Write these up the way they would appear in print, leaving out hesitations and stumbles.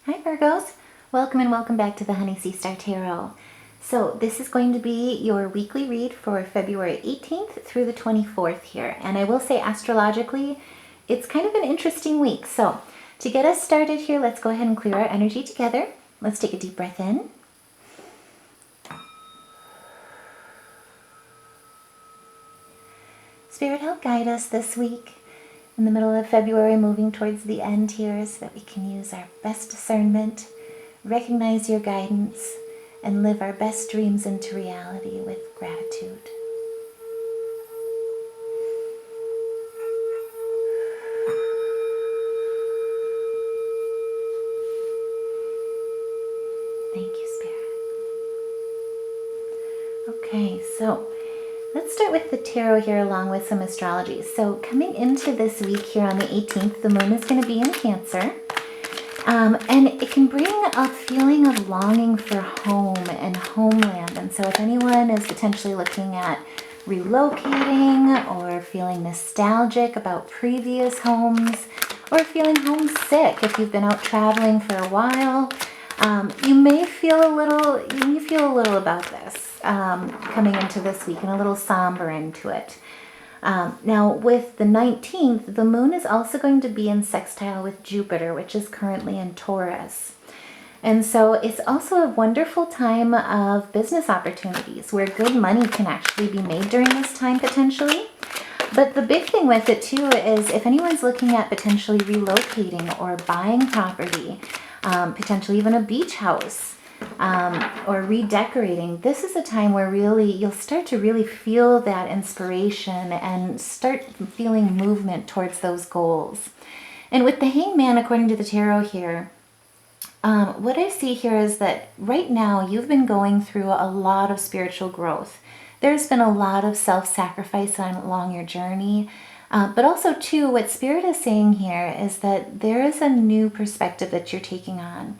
Hi Virgos, welcome and welcome back to the Honeyseastar Tarot. So this is going to be your weekly read for February 18th through the 24th here. And I will say astrologically, it's kind of an interesting week. So to get us started here, let's go ahead and clear our energy together. Let's take a deep breath in. Spirit, help guide us this week in the middle of February, moving towards the end here, so that we can use our best discernment, recognize your guidance, and live our best dreams into reality with gratitude. Thank you, Spirit. Okay, so let's start with the tarot here along with some astrology. So coming into this week here on the 18th, the moon is going to be in Cancer. And it can bring a feeling of longing for home and homeland. And so if anyone is potentially looking at relocating or feeling nostalgic about previous homes or feeling homesick if you've been out traveling for a while, you may feel a little about this coming into this week and a little somber into it. Now with the 19th, the moon is also going to be in sextile with Jupiter, which is currently in Taurus. And so it's also a wonderful time of business opportunities where good money can actually be made during this time potentially. But the big thing with it too is if anyone's looking at potentially relocating or buying property, potentially even a beach house, or redecorating, this is a time where really you'll start to really feel that inspiration and start feeling movement towards those goals. And with the Hangman, according to the tarot here, what I see here is that right now you've been going through a lot of spiritual growth. There's been a lot of self-sacrifice along your journey. But also too, what Spirit is saying here is that there is a new perspective that you're taking on.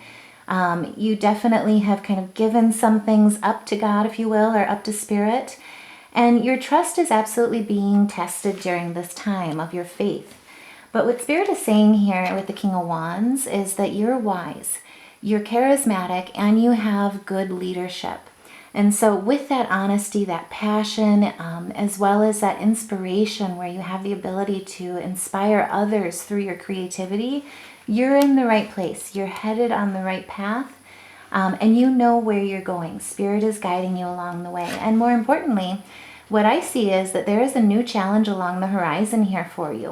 You definitely have kind of given some things up to God, if you will, or up to Spirit. And your trust is absolutely being tested during this time of your faith. But what Spirit is saying here with the King of Wands is that you're wise, you're charismatic, and you have good leadership. And so with that honesty, that passion, as well as that inspiration where you have the ability to inspire others through your creativity, you're in the right place. You're headed on the right path, and you know where you're going. Spirit is guiding you along the way. And more importantly, what I see is that there is a new challenge along the horizon here for you.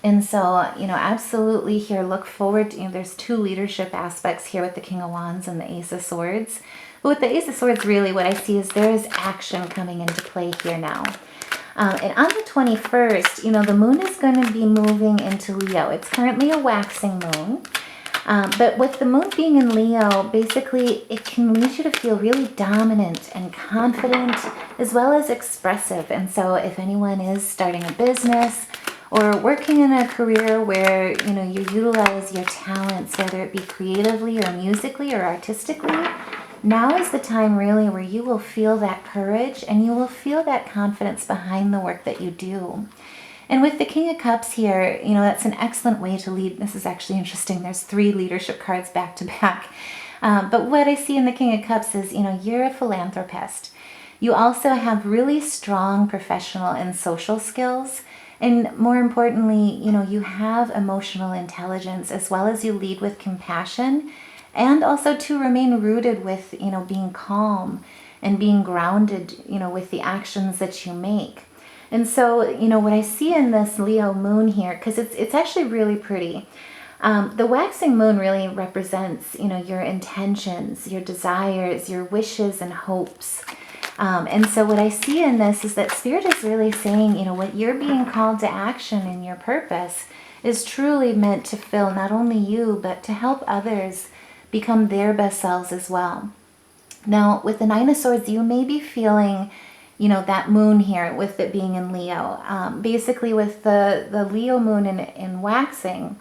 And so, absolutely here, look forward to, there's two leadership aspects here with the King of Wands and the Ace of Swords. But with the Ace of Swords, really what I see is there is action coming into play here now. And on the 21st, the moon is going to be moving into Leo. It's currently a waxing moon. But with the moon being in Leo, basically it can lead you to feel really dominant and confident as well as expressive. And so if anyone is starting a business or working in a career where, you utilize your talents, whether it be creatively or musically or artistically, now is the time really where you will feel that courage and you will feel that confidence behind the work that you do. And with the King of Cups here, that's an excellent way to lead. This is actually interesting. There's 3 leadership cards back to back. But what I see in the King of Cups is, you're a philanthropist. You also have really strong professional and social skills. And more importantly, you have emotional intelligence as well as you lead with compassion. And also to remain rooted with, being calm and being grounded, with the actions that you make. And so, what I see in this Leo moon here, because it's actually really pretty. The waxing moon really represents, your intentions, your desires, your wishes and hopes. And so what I see in this is that Spirit is really saying, what you're being called to action in your purpose is truly meant to fill not only you, but to help others become their best selves as well. Now, with the 9 of Swords, you may be feeling, that moon here with it being in Leo. Basically, with the Leo moon in waxing,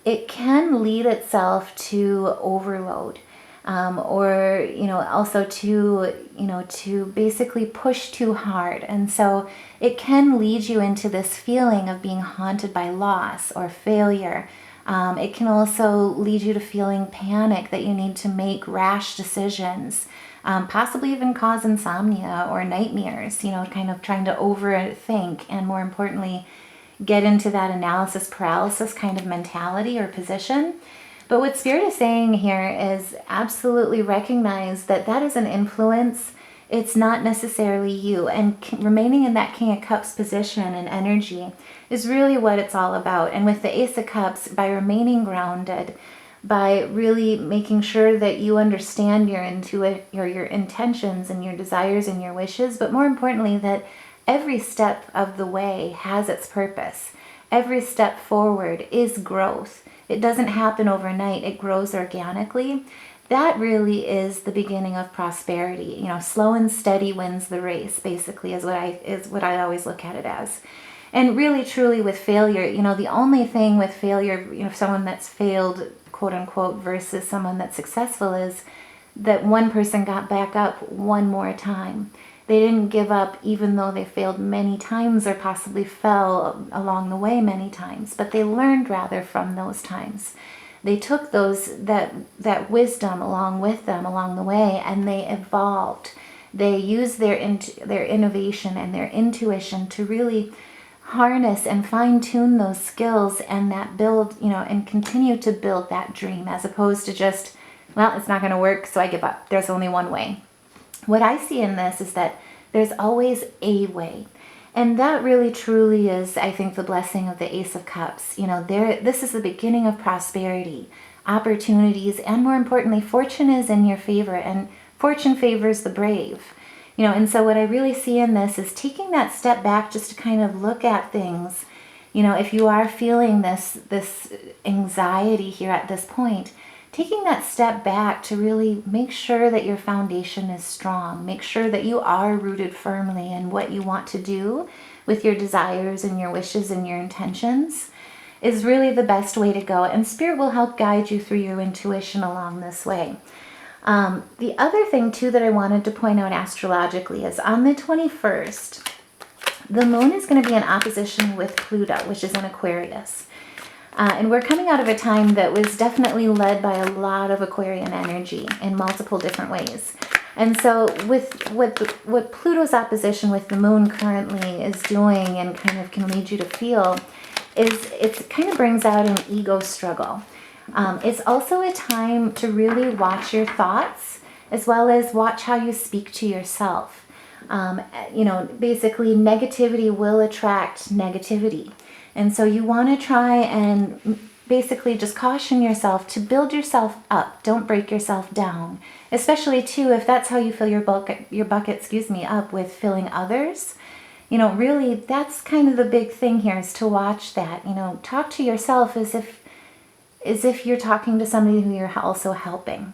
it can lead itself to overload. Or, also to basically push too hard. And so it can lead you into this feeling of being haunted by loss or failure, It can also lead you to feeling panic that you need to make rash decisions, possibly even cause insomnia or nightmares, kind of trying to overthink and, more importantly, get into that analysis paralysis kind of mentality or position. But what Spirit is saying here is absolutely recognize that that is an influence. It's not necessarily you. And remaining in that King of Cups position and energy is really what it's all about. And with the Ace of Cups, by remaining grounded, by really making sure that you understand your intentions and your desires and your wishes, but more importantly, that every step of the way has its purpose. Every step forward is growth. It doesn't happen overnight. It grows organically. That really is the beginning of prosperity. Slow and steady wins the race, basically, is what I always look at it as. And really, truly, with failure, the only thing with failure, someone that's failed, quote unquote, versus someone that's successful is that one person got back up one more time. They didn't give up even though they failed many times or possibly fell along the way many times, but they learned rather from those times. They took that wisdom along with them along the way, and they evolved. They used their innovation and their intuition to really harness and fine-tune those skills and that build, and continue to build that dream, as opposed to just, well, it's not going to work, so I give up. There's only one way. What I see in this is that there's always a way. And that really truly is, I think, the blessing of the Ace of Cups. This is the beginning of prosperity, opportunities, and more importantly, fortune is in your favor, and fortune favors the brave. And so what I really see in this is taking that step back just to kind of look at things. If you are feeling this anxiety here at this point, taking that step back to really make sure that your foundation is strong, make sure that you are rooted firmly in what you want to do with your desires and your wishes and your intentions is really the best way to go. And Spirit will help guide you through your intuition along this way. The other thing too that I wanted to point out astrologically is on the 21st, the moon is going to be in opposition with Pluto, which is in Aquarius. And we're coming out of a time that was definitely led by a lot of Aquarian energy in multiple different ways. And so with what Pluto's opposition with the moon currently is doing and kind of can lead you to feel is it kind of brings out an ego struggle. It's also a time to really watch your thoughts as well as watch how you speak to yourself. Basically negativity will attract negativity. And so you want to try and basically just caution yourself to build yourself up. Don't break yourself down. Especially too, if that's how you fill your bucket, up with filling others. Really that's kind of the big thing here is to watch that. Talk to yourself as if you're talking to somebody who you're also helping.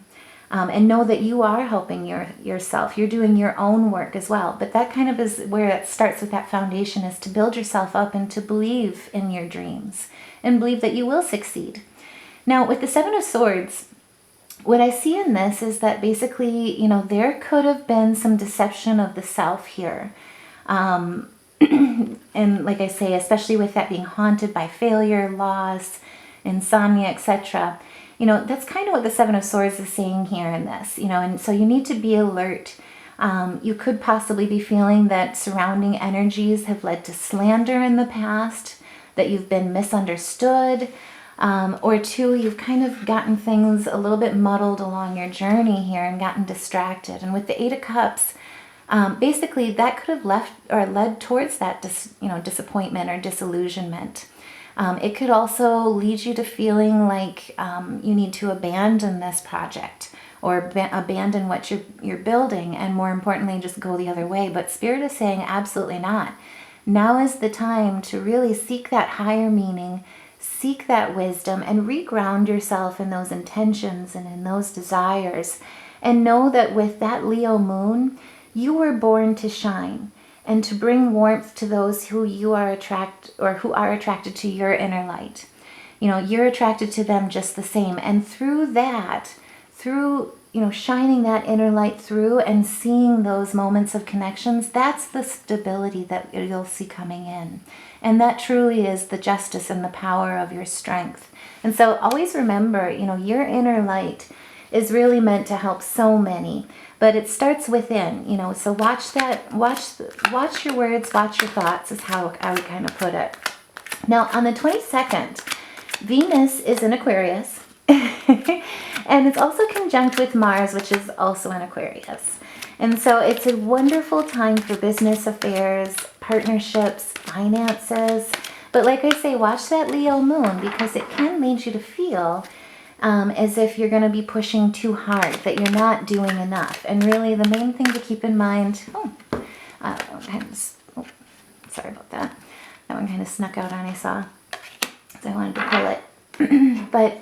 And know that you are helping yourself. You're doing your own work as well. But that kind of is where it starts with that foundation, is to build yourself up and to believe in your dreams and believe that you will succeed. Now, with the Seven of Swords, what I see in this is that basically, there could have been some deception of the self here. And like I say, especially with that being haunted by failure, loss, insomnia, etc., that's kind of what the Seven of Swords is saying here in this, and so you need to be alert. You could possibly be feeling that surrounding energies have led to slander in the past, that you've been misunderstood, or two, you've kind of gotten things a little bit muddled along your journey here and gotten distracted. And with the Eight of Cups, basically that could have left or led towards that disappointment or disillusionment. It could also lead you to feeling like you need to abandon this project or abandon what you're building, and more importantly, just go the other way. But Spirit is saying absolutely not. Now is the time to really seek that higher meaning, seek that wisdom, and reground yourself in those intentions and in those desires. And know that with that Leo moon, you were born to shine and to bring warmth to those who you are attracted to your inner light. You're attracted to them just the same. And through that, through, shining that inner light through and seeing those moments of connections, that's the stability that you'll see coming in. And that truly is the justice and the power of your strength. And so always remember, your inner light is really meant to help so many, but it starts within, so watch your words, watch your thoughts is how I would kind of put it. Now on the 22nd, Venus is in Aquarius, and it's also conjunct with Mars, which is also in Aquarius. And so it's a wonderful time for business affairs, partnerships, finances. But like I say, watch that Leo moon, because it can lead you to feel as if you're going to be pushing too hard, that you're not doing enough. And really the main thing to keep in mind, sorry about that. That one kind of snuck out on I saw. So I wanted to pull it. But,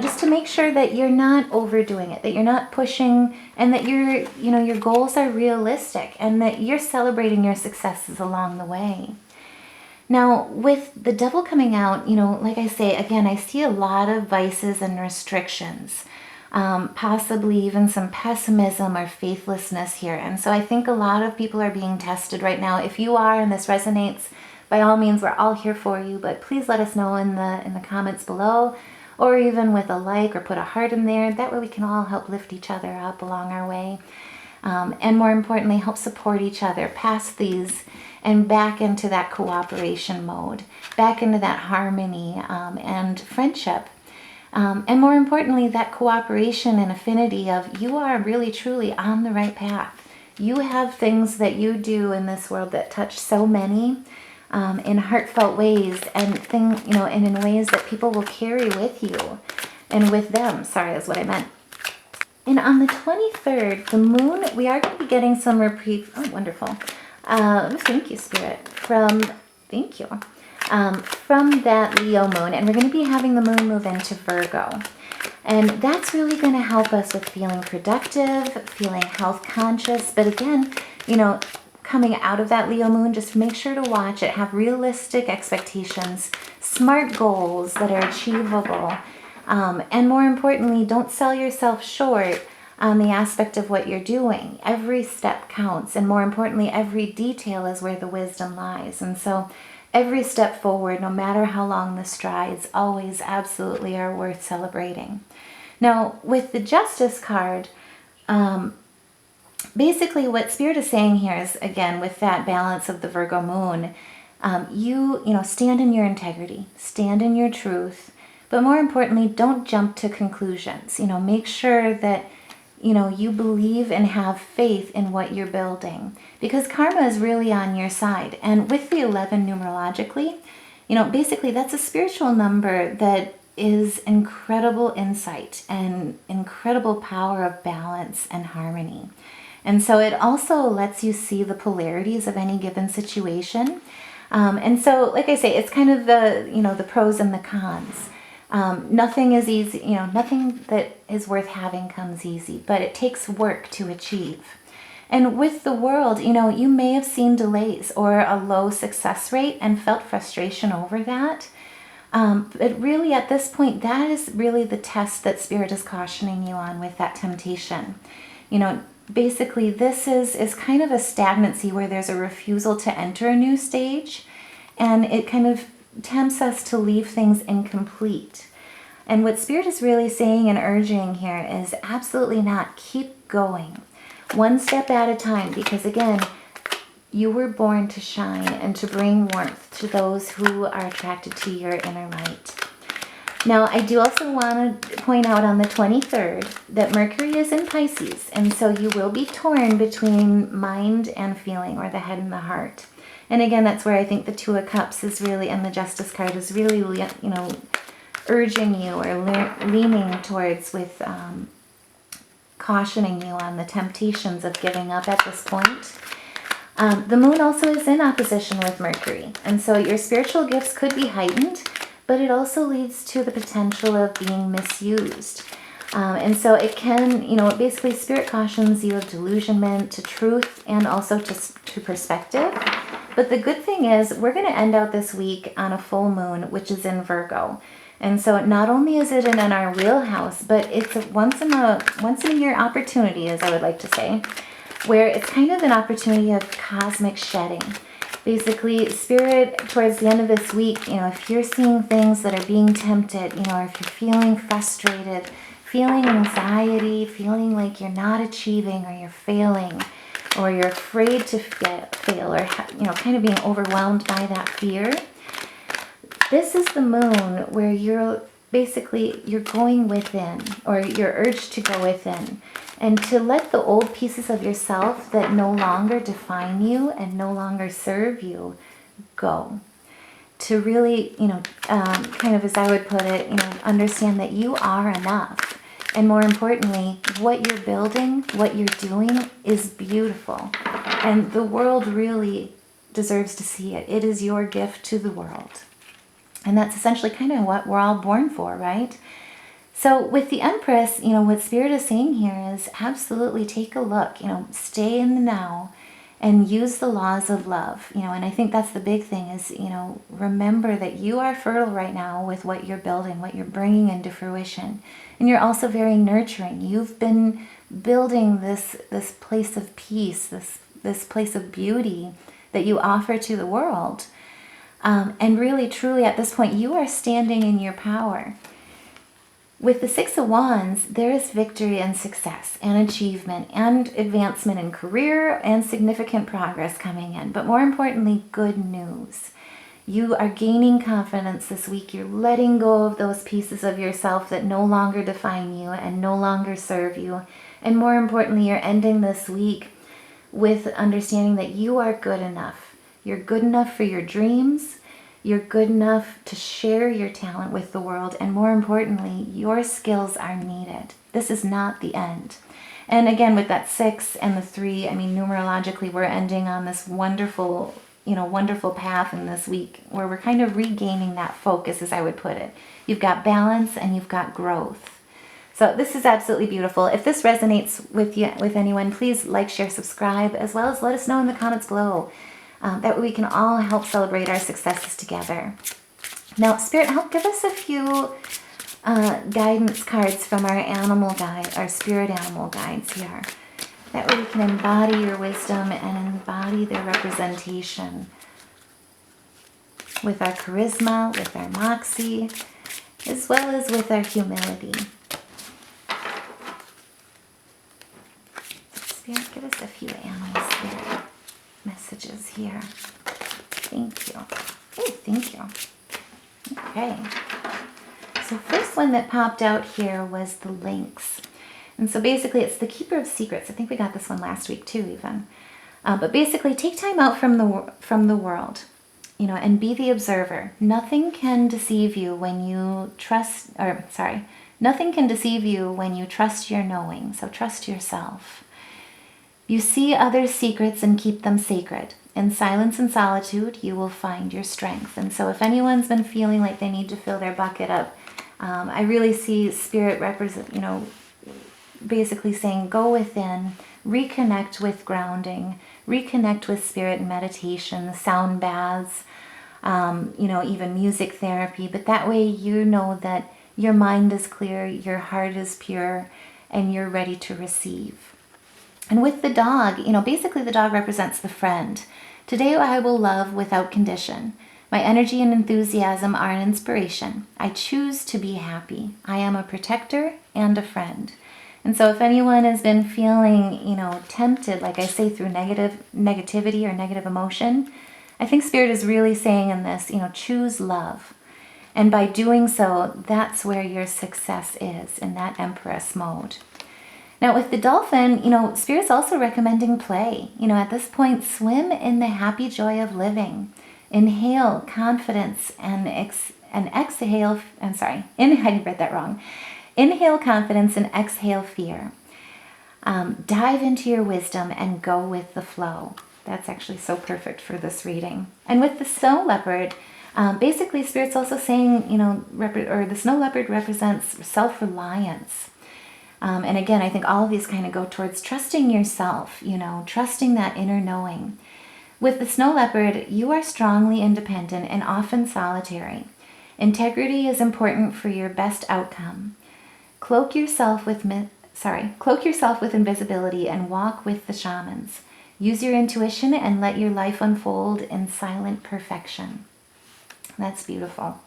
just to make sure that you're not overdoing it, that you're not pushing, and that your goals are realistic, and that you're celebrating your successes along the way. Now, with the devil coming out, like I say, again, I see a lot of vices and restrictions, possibly even some pessimism or faithlessness here. And so I think a lot of people are being tested right now. If you are, and this resonates, by all means, we're all here for you, but please let us know in the comments below, or even with a like, or put a heart in there. That way we can all help lift each other up along our way. And more importantly, help support each other past these and back into that cooperation mode, back into that harmony and friendship. And more importantly, that cooperation and affinity of you are really truly on the right path. You have things that you do in this world that touch so many in heartfelt ways, and and in ways that people will carry with you and with them. Sorry, is what I meant. And on the 23rd, the moon, we are going to be getting some reprieve. Oh, wonderful. Thank you, Spirit. Thank you. From that Leo moon, and we're going to be having the moon move into Virgo. And that's really going to help us with feeling productive, feeling health conscious. But again, coming out of that Leo moon, just make sure to watch it, have realistic expectations, smart goals that are achievable. And more importantly, don't sell yourself short on the aspect of what you're doing. Every step counts, and more importantly, every detail is where the wisdom lies. And so every step forward, no matter how long the strides, always absolutely are worth celebrating. Now, with the Justice card, basically what Spirit is saying here is, again, with that balance of the Virgo moon, you stand in your integrity, stand in your truth, but more importantly, don't jump to conclusions. Make sure that you believe and have faith in what you're building, because karma is really on your side. And with the 11 numerologically, basically that's a spiritual number that is incredible insight and incredible power of balance and harmony. And so it also lets you see the polarities of any given situation. And so, like I say, it's kind of the pros and the cons. Nothing is easy, nothing that is worth having comes easy, but it takes work to achieve. And with the world, you may have seen delays or a low success rate and felt frustration over that. But really at this point, that is really the test that Spirit is cautioning you on with that temptation. Basically this is kind of a stagnancy where there's a refusal to enter a new stage, and it kind of tempts us to leave things incomplete. And what Spirit is really saying and urging here is absolutely not. Keep going, one step at a time, because again, you were born to shine and to bring warmth to those who are attracted to your inner light. Now, I do also want to point out on the 23rd that Mercury is in Pisces, and so you will be torn between mind and feeling, or the head and the heart. And again, that's where I think the Two of Cups is really, and the Justice card is really, urging you or leaning towards with cautioning you on the temptations of giving up at this point. The moon also is in opposition with Mercury, and so your spiritual gifts could be heightened, but it also leads to the potential of being misused. And so it can, basically Spirit cautions you of delusionment to truth and also to perspective. But the good thing is we're going to end out this week on a full moon, which is in Virgo. And so not only is it in our wheelhouse, but it's a once in a year opportunity, as I would like to say, where it's kind of an opportunity of cosmic shedding. Basically, Spirit, towards the end of this week, if you're seeing things that are being tempted, or if you're feeling frustrated, feeling anxiety, feeling like you're not achieving or you're failing, or you're afraid to fail, or kind of being overwhelmed by that fear, this is the moon where you're going within, or you're urged to go within, and to let the old pieces of yourself that no longer define you and no longer serve you go. To really, kind of as I would put it, understand that you are enough. And more importantly, what you're building, what you're doing is beautiful. And the world really deserves to see it. It is your gift to the world. And that's essentially kind of what we're all born for, right? So with the Empress, what Spirit is saying here is absolutely take a look, stay in the now and use the laws of love, and I think that's the big thing is, remember that you are fertile right now with what you're building, what you're bringing into fruition. And you're also very nurturing. You've been building this place of peace, this place of beauty that you offer to the world. And really, truly, at this point, you are standing in your power. With the Six of Wands, there is victory and success and achievement and advancement in career and significant progress coming in. But more importantly, good news. You are gaining confidence this week. You're letting go of those pieces of yourself that no longer define you and no longer serve you. And more importantly, you're ending this week with understanding that you are good enough. You're good enough for your dreams. You're good enough to share your talent with the world. And more importantly, your skills are needed. This is not the end. And again, with that 6 and the 3, numerologically, we're ending on this wonderful path in this week where we're kind of regaining that focus, as I would put it. You've got balance and you've got growth. So this is absolutely beautiful. If this resonates with anyone, please like, share, subscribe, as well as let us know in the comments below. That way we can all help celebrate our successes together. Now, Spirit, help give us a few guidance cards from our spirit animal guides here. That way we can embody your wisdom and embody their representation with our charisma, with our moxie, as well as with our humility. Spirit, give us a few animal spirit messages here. Thank you. Oh, thank you. Okay. So first one that popped out here was the lynx. And so basically it's the keeper of secrets. I think we got this one last week too even. But basically take time out from the world, and be the observer. Nothing can deceive you when you nothing can deceive you when you trust your knowing. So trust yourself. You see others' secrets and keep them sacred. In silence and solitude, you will find your strength. And so if anyone's been feeling like they need to fill their bucket up, I really see Spirit basically saying, go within, reconnect with grounding, reconnect with Spirit and meditation, sound baths, even music therapy. But that way you know that your mind is clear, your heart is pure, and you're ready to receive. And with the dog, basically the dog represents the friend. Today I will love without condition. My energy and enthusiasm are an inspiration. I choose to be happy. I am a protector and a friend. And so if anyone has been feeling, tempted, like I say, through negativity or negative emotion, I think Spirit is really saying in this, choose love. And by doing so, that's where your success is, in that Empress mode. Now with the dolphin, Spirit's also recommending play. At this point, swim in the happy joy of living. Inhale confidence and exhale, I read that wrong. Inhale confidence and exhale fear. Dive into your wisdom and go with the flow. That's actually so perfect for this reading. And with the snow leopard, basically Spirit's also saying, the snow leopard represents self-reliance. And again, I think all of these kind of go towards trusting yourself, trusting that inner knowing. With the snow leopard, you are strongly independent and often solitary. Integrity is important for your best outcome. Cloak yourself with invisibility and walk with the shamans. Use your intuition and let your life unfold in silent perfection. That's beautiful.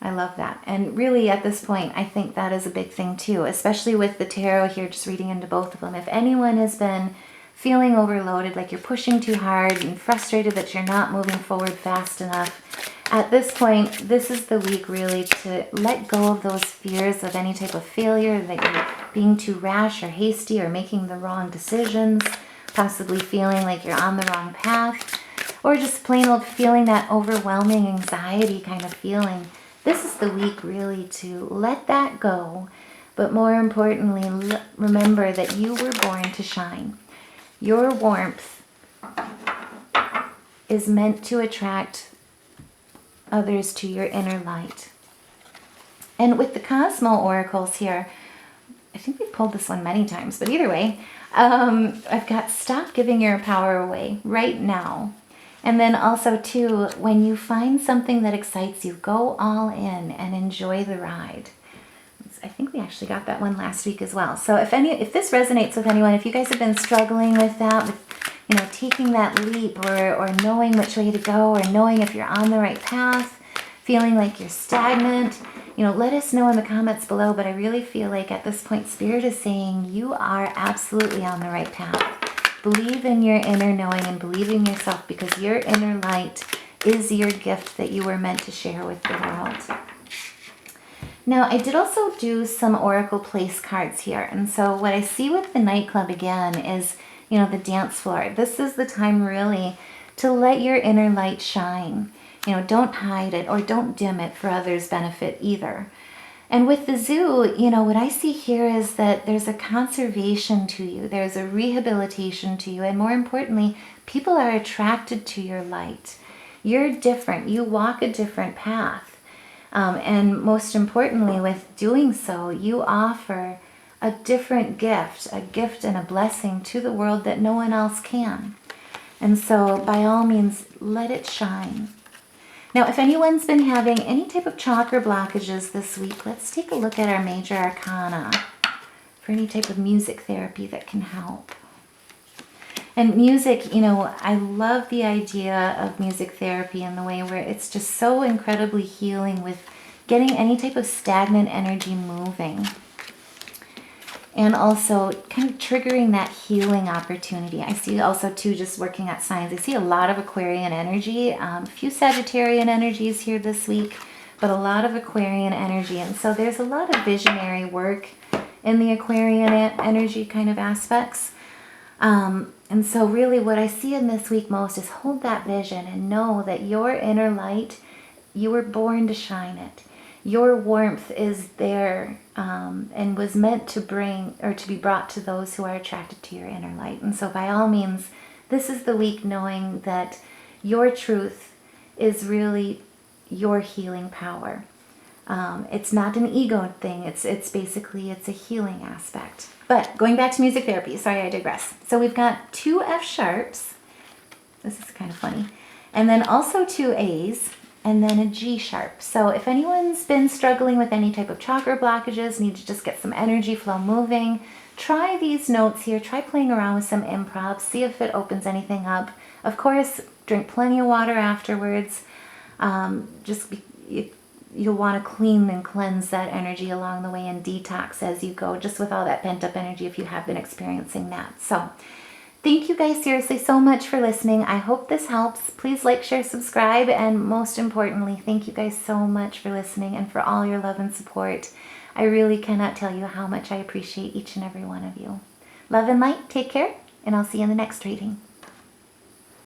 I love that. And really at this point, I think that is a big thing too, especially with the tarot here, just reading into both of them. If anyone has been feeling overloaded, like you're pushing too hard and frustrated that you're not moving forward fast enough, at this point, this is the week really to let go of those fears of any type of failure, that you're being too rash or hasty or making the wrong decisions, possibly feeling like you're on the wrong path, or just plain old feeling that overwhelming anxiety kind of feeling. This is the week really to let that go, but more importantly, remember that you were born to shine. Your warmth is meant to attract others to your inner light. And with the Cosmo oracles here, I think we've pulled this one many times, but either way, I've got stop giving your power away right now. And then also too, when you find something that excites you, go all in and enjoy the ride. I think we actually got that one last week as well. So if this resonates with anyone, if you guys have been struggling with that, with taking that leap or knowing which way to go, or knowing if you're on the right path, feeling like you're stagnant, let us know in the comments below. But I really feel like at this point, Spirit is saying you are absolutely on the right path. Believe in your inner knowing and believe in yourself, because your inner light is your gift that you were meant to share with the world. Now, I did also do some oracle place cards here. And so what I see with the nightclub again is, the dance floor. This is the time really to let your inner light shine. Don't hide it or don't dim it for others' benefit either. And with the zoo, what I see here is that there's a conservation to you. There's a rehabilitation to you. And more importantly, people are attracted to your light. You're different. You walk a different path. And most importantly, with doing so, you offer a different gift, a gift and a blessing to the world that no one else can. And so by all means, let it shine. Now, if anyone's been having any type of chakra blockages this week, let's take a look at our major arcana for any type of music therapy that can help. And music, I love the idea of music therapy in the way where it's just so incredibly healing with getting any type of stagnant energy moving. And also kind of triggering that healing opportunity. I see also too, just working at signs. I see a lot of Aquarian energy, a few Sagittarian energies here this week, but a lot of Aquarian energy. And so there's a lot of visionary work in the Aquarian energy kind of aspects. And so really what I see in this week most is hold that vision and know that your inner light, you were born to shine it. Your warmth is there and was meant to bring or to be brought to those who are attracted to your inner light. And so by all means, this is the week knowing that your truth is really your healing power. It's not an ego thing. It's basically a healing aspect. But going back to music therapy, sorry, I digress. So we've got 2 F sharps. This is kind of funny. And then also 2 A's. And then a G sharp. So if anyone's been struggling with any type of chakra blockages, need to just get some energy flow moving, try these notes here. Try playing around with some improv. See if it opens anything up. Of course, drink plenty of water afterwards. You'll want to clean and cleanse that energy along the way and detox as you go, just with all that pent up energy if you have been experiencing that. So thank you guys seriously so much for listening. I hope this helps. Please like, share, subscribe, and most importantly, thank you guys so much for listening and for all your love and support. I really cannot tell you how much I appreciate each and every one of you. Love and light, take care, and I'll see you in the next reading.